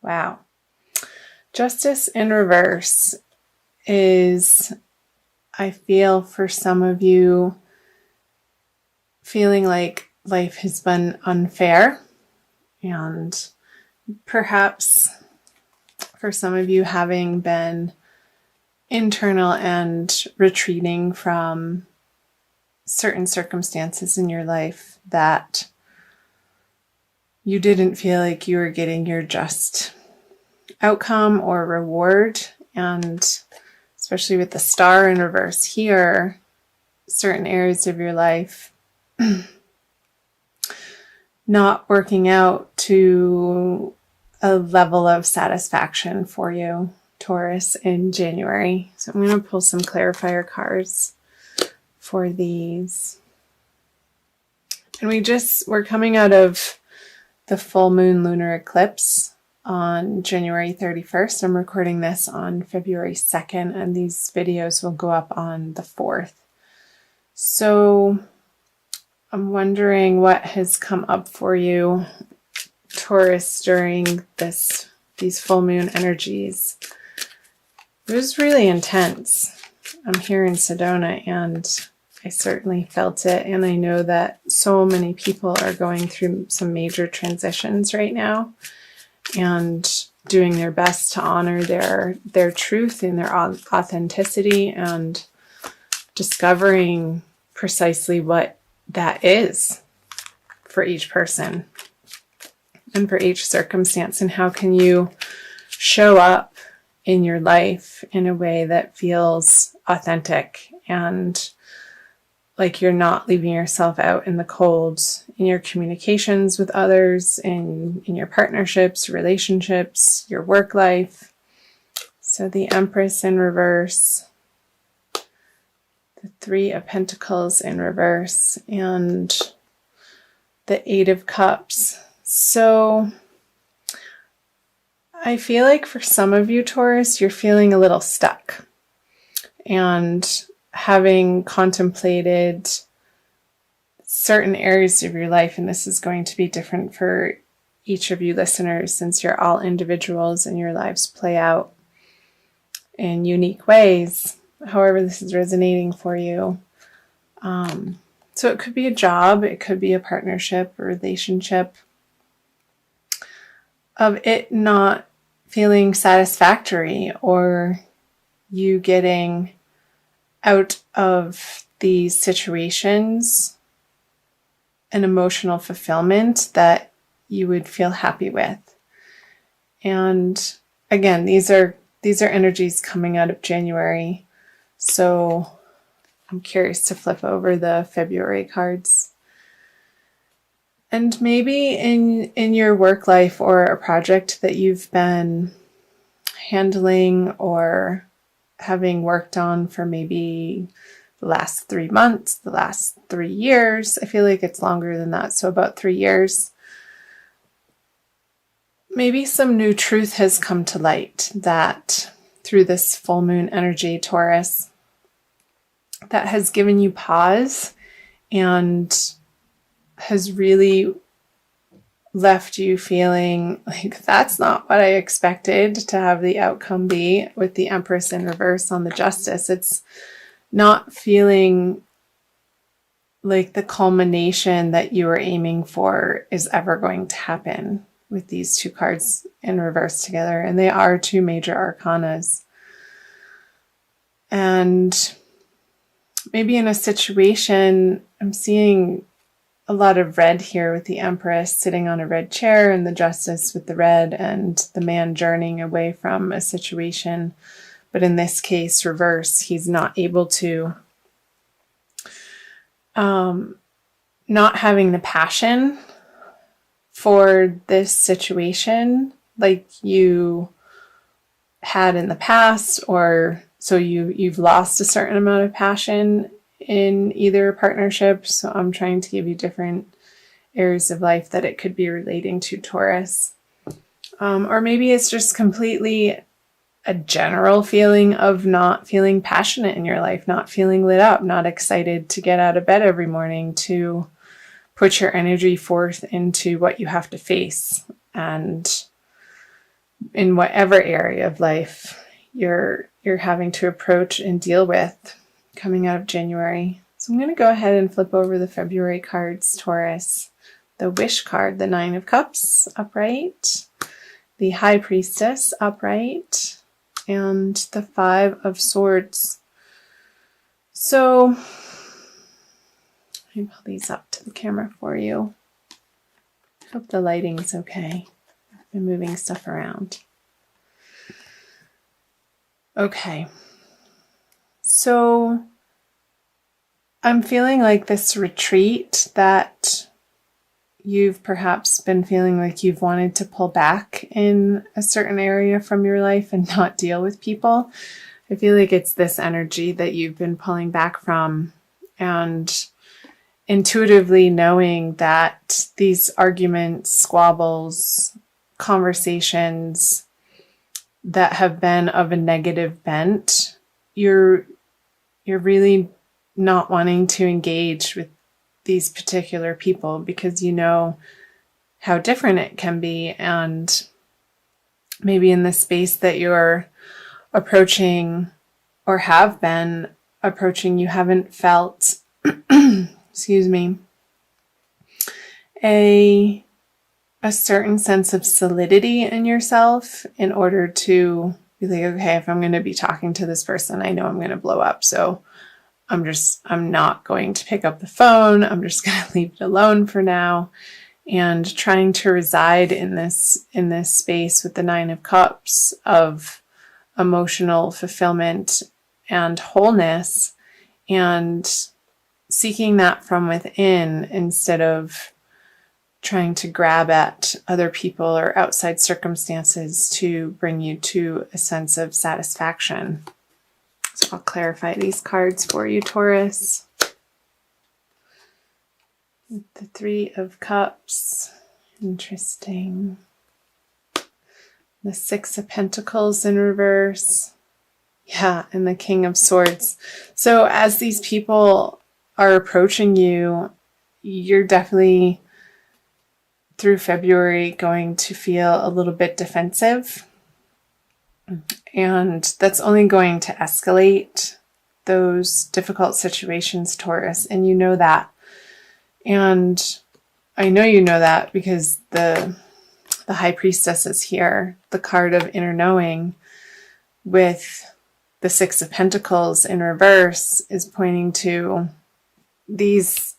Wow. Justice in reverse is, I feel for some of you, feeling like life has been unfair, and perhaps for some of you having been internal and retreating from certain circumstances in your life that you didn't feel like you were getting your just outcome or reward. And especially with the star in reverse here, certain areas of your life not working out to a level of satisfaction for you, Taurus, in January. So I'm going to pull some clarifier cards for these. And we're coming out of the full moon lunar eclipse on January 31st. I'm recording this on February 2nd, and these videos will go up on the 4th. So I'm wondering what has come up for you, Taurus, during these full moon energies. It was really intense. I'm here in Sedona, and I certainly felt it, and I know that so many people are going through some major transitions right now and doing their best to honor their truth and their authenticity and discovering precisely what that is for each person and for each circumstance, and how can you show up in your life in a way that feels authentic and like you're not leaving yourself out in the cold in your communications with others, in your partnerships, relationships, your work life. So the Empress in reverse, the Three of Pentacles in reverse, and the Eight of Cups. So I feel like for some of you, Taurus, you're feeling a little stuck. And having contemplated certain areas of your life, and this is going to be different for each of you listeners since you're all individuals and your lives play out in unique ways, however this is resonating for you. So it could be a job, it could be a partnership, a relationship, of it not feeling satisfactory, or you getting out of these situations an emotional fulfillment that you would feel happy with. And again, these are energies coming out of January. So I'm curious to flip over the February cards. And maybe in your work life or a project that you've been handling or having worked on for maybe the last 3 months, the last 3 years, I feel like it's longer than that, so about 3 years, maybe some new truth has come to light that through this full moon energy, Taurus, that has given you pause and has really left you feeling like that's not what I expected to have the outcome be with the Empress in reverse on the Justice. It's not feeling like the culmination that you were aiming for is ever going to happen with these two cards in reverse together. And they are two major arcanas. And maybe in a situation, I'm seeing a lot of red here with the Empress sitting on a red chair and the Justice with the red, and the man journeying away from a situation. But in this case, reverse, he's not able to, not having the passion for this situation like you had in the past, or so you've lost a certain amount of passion in either partnership. So I'm trying to give you different areas of life that it could be relating to, Taurus. Or maybe it's just completely a general feeling of not feeling passionate in your life, not feeling lit up, not excited to get out of bed every morning to put your energy forth into what you have to face. And in whatever area of life you're having to approach and deal with coming out of January. So I'm going to go ahead and flip over the February cards, Taurus. The Wish card, the Nine of Cups, upright. The High Priestess, upright. And the Five of Swords. So, let me pull these up to the camera for you. I hope the lighting's okay. I've been moving stuff around. Okay. So, I'm feeling like this retreat that you've perhaps been feeling like you've wanted to pull back in a certain area from your life and not deal with people. I feel like it's this energy that you've been pulling back from, and intuitively knowing that these arguments, squabbles, conversations that have been of a negative bent, you're really not wanting to engage with these particular people because you know how different it can be, and maybe in the space that you're approaching or have been approaching, you haven't felt excuse me, a certain sense of solidity in yourself in order to be like, okay, if I'm going to be talking to this person, I know I'm going to blow up. So I'm not going to pick up the phone. I'm just going to leave it alone for now. And trying to reside in this space with the Nine of Cups of emotional fulfillment and wholeness, and seeking that from within instead of trying to grab at other people or outside circumstances to bring you to a sense of satisfaction. So I'll clarify these cards for you, Taurus. The Three of Cups. Interesting. The Six of Pentacles in reverse. Yeah, and the King of Swords. So as these people are approaching you, you're definitely through February going to feel a little bit defensive. And that's only going to escalate those difficult situations, Taurus. And you know that. And I know you know that because the High Priestess is here, the card of inner knowing, with the Six of Pentacles in reverse, is pointing to these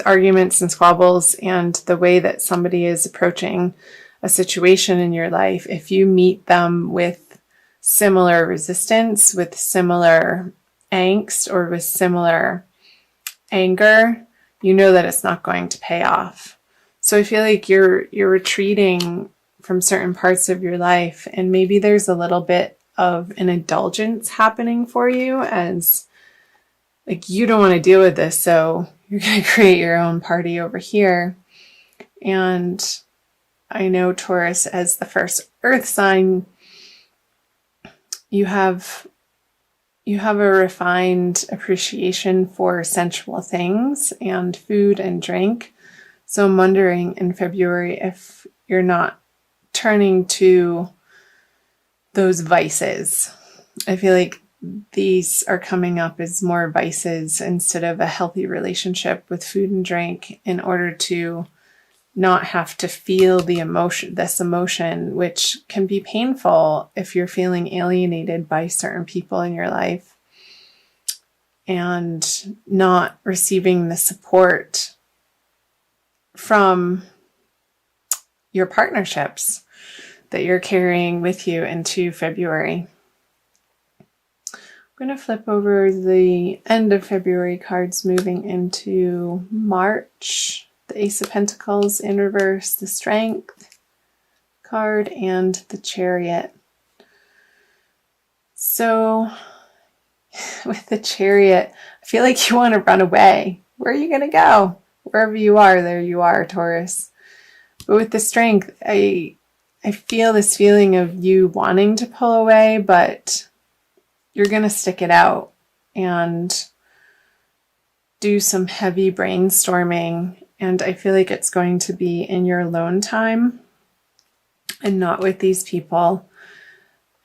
arguments and squabbles and the way that somebody is approaching a situation in your life. If you meet them with similar resistance, with similar angst, or with similar anger, you know that it's not going to pay off. So I feel like you're retreating from certain parts of your life, and maybe there's a little bit of an indulgence happening for you, as like you don't want to deal with this, so you're going to create your own party over here. And I know, Taurus, as the first earth sign, you have a refined appreciation for sensual things and food and drink. So I'm wondering in February if you're not turning to those vices. I feel like these are coming up as more vices instead of a healthy relationship with food and drink, in order to not have to feel this emotion, which can be painful if you're feeling alienated by certain people in your life and not receiving the support from your partnerships that you're carrying with you into February. I'm going to flip over the end of February cards, moving into March. The Ace of Pentacles in reverse, the Strength card, and the Chariot. So with the Chariot, I feel like you want to run away. Where are you going to go? Wherever you are, there you are, Taurus. But with the Strength, I feel this feeling of you wanting to pull away, but you're going to stick it out and do some heavy brainstorming. And I feel like it's going to be in your alone time and not with these people.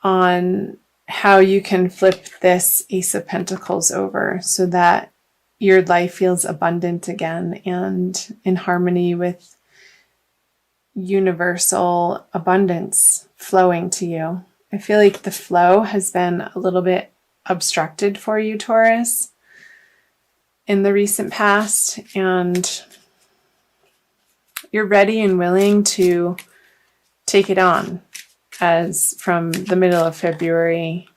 on how you can flip this Ace of Pentacles over so that your life feels abundant again and in harmony with universal abundance flowing to you. I feel like the flow has been a little bit obstructed for you, Taurus, in the recent past, and you're ready and willing to take it on as from the middle of February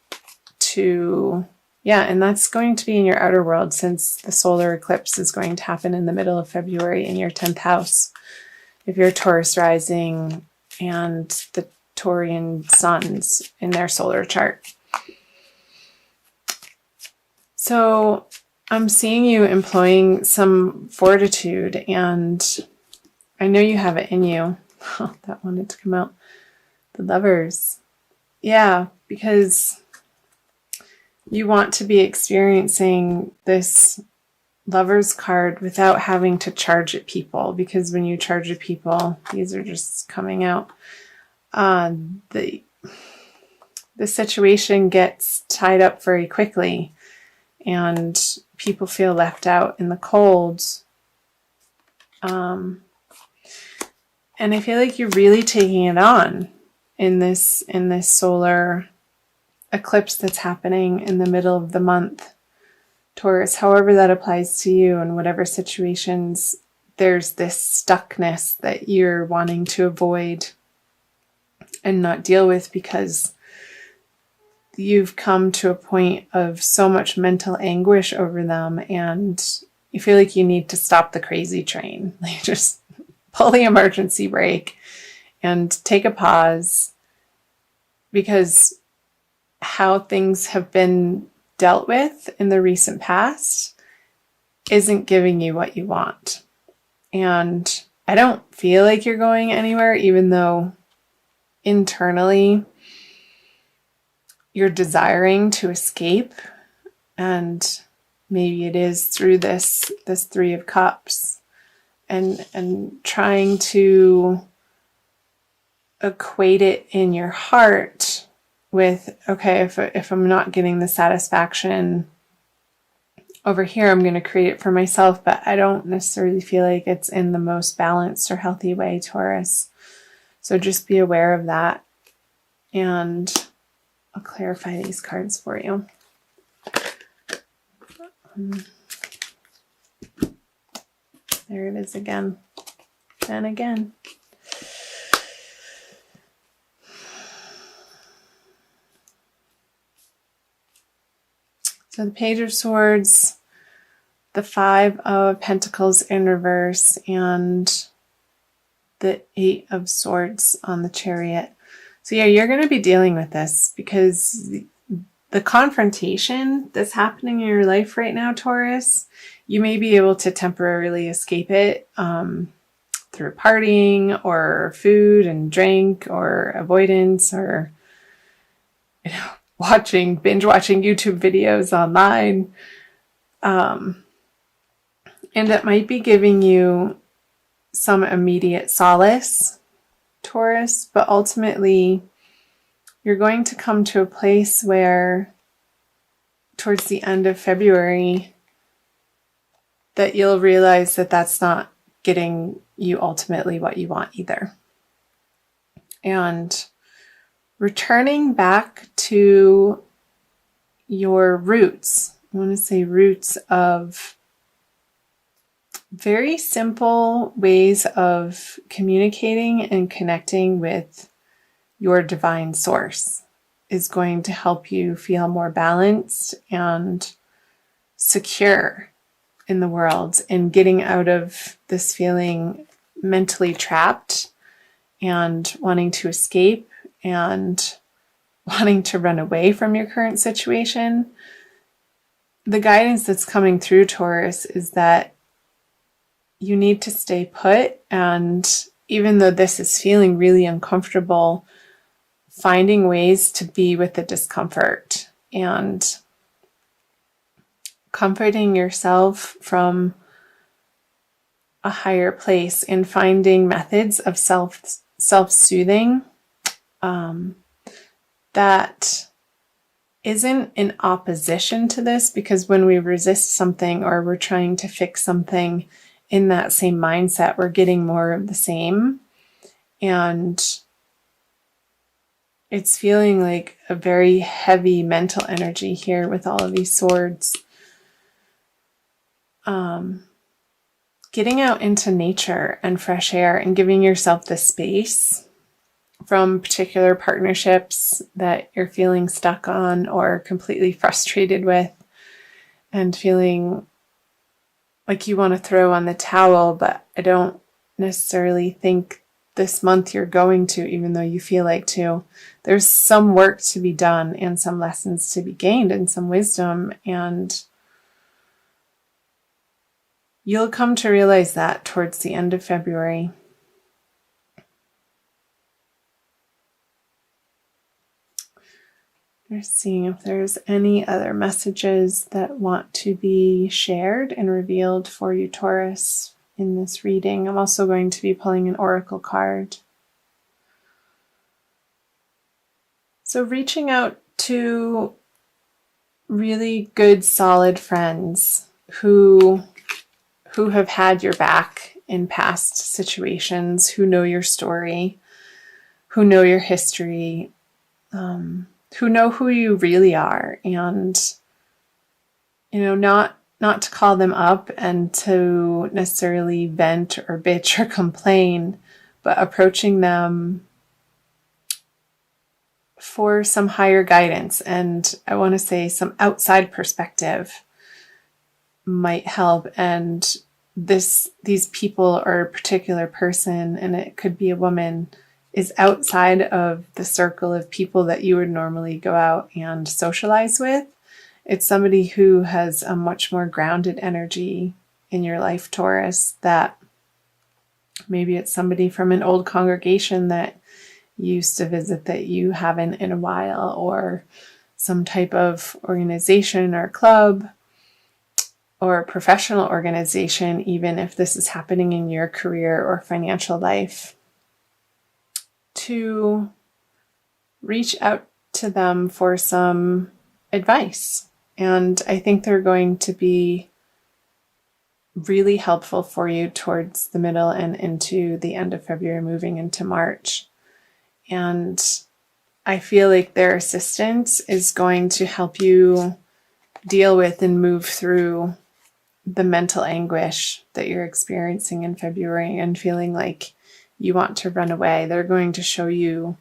to, yeah, and that's going to be in your outer world since the solar eclipse is going to happen in the middle of February in your 10th house. If you're Taurus rising and the Taurian suns in their solar chart. So I'm seeing you employing some fortitude, and I know you have it in you. Oh, that wanted to come out. The Lovers. Yeah, because you want to be experiencing this Lovers card without having to charge at people, because when you charge at people, these are just coming out. The situation gets tied up very quickly, and people feel left out in the cold. And I feel like you're really taking it on in this solar eclipse that's happening in the middle of the month, Taurus. However that applies to you, in whatever situations there's this stuckness that you're wanting to avoid and not deal with because you've come to a point of so much mental anguish over them, and you feel like you need to stop the crazy train. Like, just pull the emergency brake and take a pause, because how things have been dealt with in the recent past isn't giving you what you want. And I don't feel like you're going anywhere, even though internally you're desiring to escape, and maybe it is through this Three of Cups, and trying to equate it in your heart with, okay, if I'm not getting the satisfaction over here, I'm going to create it for myself, but I don't necessarily feel like it's in the most balanced or healthy way, Taurus. So just be aware of that, and I'll clarify these cards for you. There it is again and again. So the Page of Swords, the Five of Pentacles in reverse, and the Eight of Swords on the Chariot. So yeah, you're going to be dealing with this because the confrontation that's happening in your life right now, Taurus, you may be able to temporarily escape it through partying or food and drink or avoidance, or binge watching YouTube videos online. And it might be giving you some immediate solace, Taurus, but ultimately you're going to come to a place where towards the end of February that you'll realize that that's not getting you ultimately what you want either. And returning back to your roots, I want to say roots of very simple ways of communicating and connecting with your divine source, is going to help you feel more balanced and secure in the world, and getting out of this feeling mentally trapped and wanting to escape and wanting to run away from your current situation. The guidance that's coming through, Taurus, is that you need to stay put, and even though this is feeling really uncomfortable, finding ways to be with the discomfort and comforting yourself from a higher place, and finding methods of self-soothing that isn't in opposition to this, because when we resist something or we're trying to fix something in that same mindset, we're getting more of the same. And it's feeling like a very heavy mental energy here with all of these swords. Getting out into nature and fresh air and giving yourself the space from particular partnerships that you're feeling stuck on or completely frustrated with, and feeling like you want to throw on the towel, but I don't necessarily think this month you're going to, even though you feel like to. There's some work to be done and some lessons to be gained and some wisdom, and you'll come to realize that towards the end of February. We're seeing if there's any other messages that want to be shared and revealed for you, Taurus, in this reading. I'm also going to be pulling an oracle card. So reaching out to really good, solid friends who have had your back in past situations, who know your story, who know your history, who know who you really are, and, not to call them up and to necessarily vent or bitch or complain, but approaching them for some higher guidance. And I want to say some outside perspective might help. And these people or a particular person, and it could be a woman, is outside of the circle of people that you would normally go out and socialize with. It's somebody who has a much more grounded energy in your life, Taurus, that maybe it's somebody from an old congregation that you used to visit that you haven't in a while, or some type of organization or club or professional organization, even if this is happening in your career or financial life, to reach out to them for some advice. And I think they're going to be really helpful for you towards the middle and into the end of February, moving into March. And I feel like their assistance is going to help you deal with and move through the mental anguish that you're experiencing in February and feeling like you want to run away. They're going to show you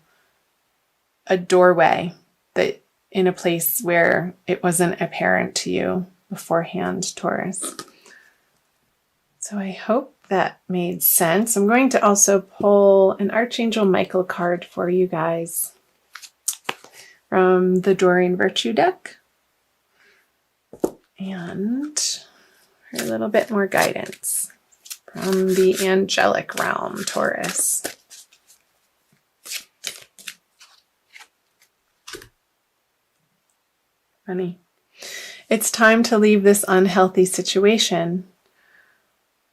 a doorway that in a place where it wasn't apparent to you beforehand, Taurus. So I hope that made sense. I'm going to also pull an Archangel Michael card for you guys from the Doreen Virtue deck. And for a little bit more guidance from the angelic realm, Taurus. Funny. It's time to leave this unhealthy situation.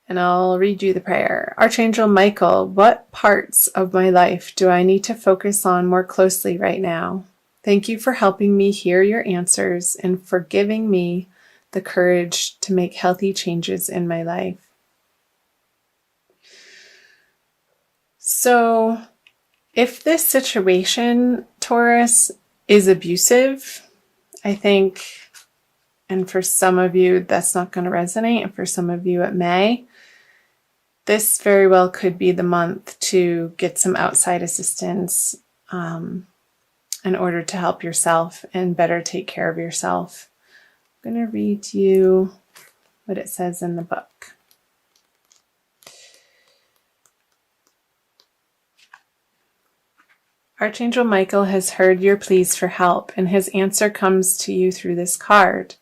And I'll read you the prayer. Archangel Michael, what parts of my life do I need to focus on more closely right now? Thank you for helping me hear your answers and for giving me the courage to make healthy changes in my life. So, if this situation, Taurus, is abusive, I think, and for some of you that's not going to resonate, and for some of you it may, this very well could be the month to get some outside assistance in order to help yourself and better take care of yourself. I'm going to read you what it says in the book. Archangel Michael has heard your pleas for help, and his answer comes to you through this card.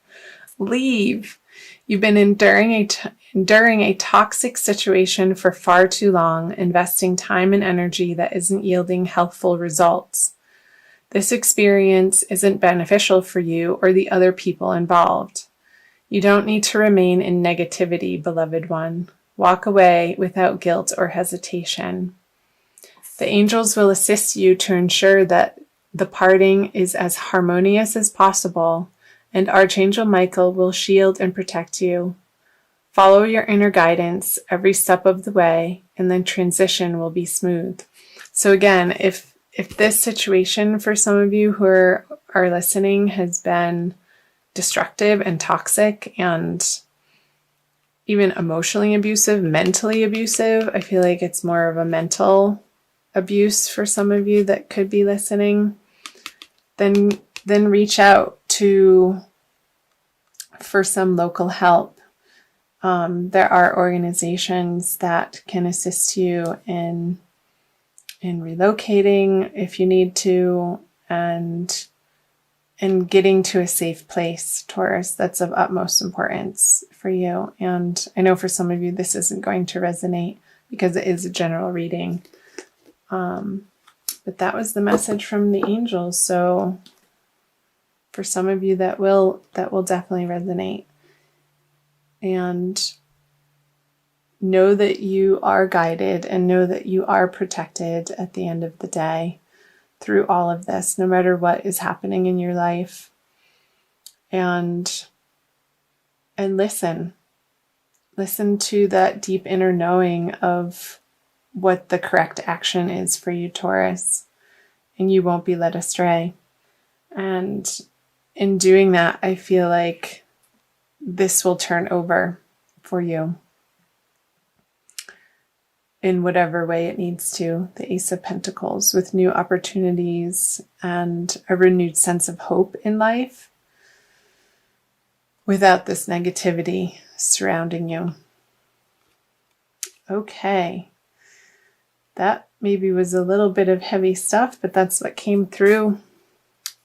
Leave. You've been enduring a toxic situation for far too long, investing time and energy that isn't yielding healthful results. This experience isn't beneficial for you or the other people involved. You don't need to remain in negativity, beloved one. Walk away without guilt or hesitation. The angels will assist you to ensure that the parting is as harmonious as possible, and Archangel Michael will shield and protect you. Follow your inner guidance every step of the way, and then transition will be smooth. So again, if this situation for some of you who are listening has been destructive and toxic and even emotionally abusive, mentally abusive, I feel like it's more of a mental abuse for some of you that could be listening, then reach out for some local help. There are organizations that can assist you in relocating if you need to, and getting to a safe place, Taurus. That's of utmost importance for you. And I know for some of you this isn't going to resonate because it is a general reading. But that was the message from the angels. So for some of you that will definitely resonate. And know that you are guided and know that you are protected at the end of the day through all of this, no matter what is happening in your life. And listen to that deep inner knowing of what the correct action is for you, Taurus, and you won't be led astray. And in doing that, I feel like this will turn over for you in whatever way it needs to. The Ace of Pentacles, with new opportunities and a renewed sense of hope in life without this negativity surrounding you. Okay. That maybe was a little bit of heavy stuff, but that's what came through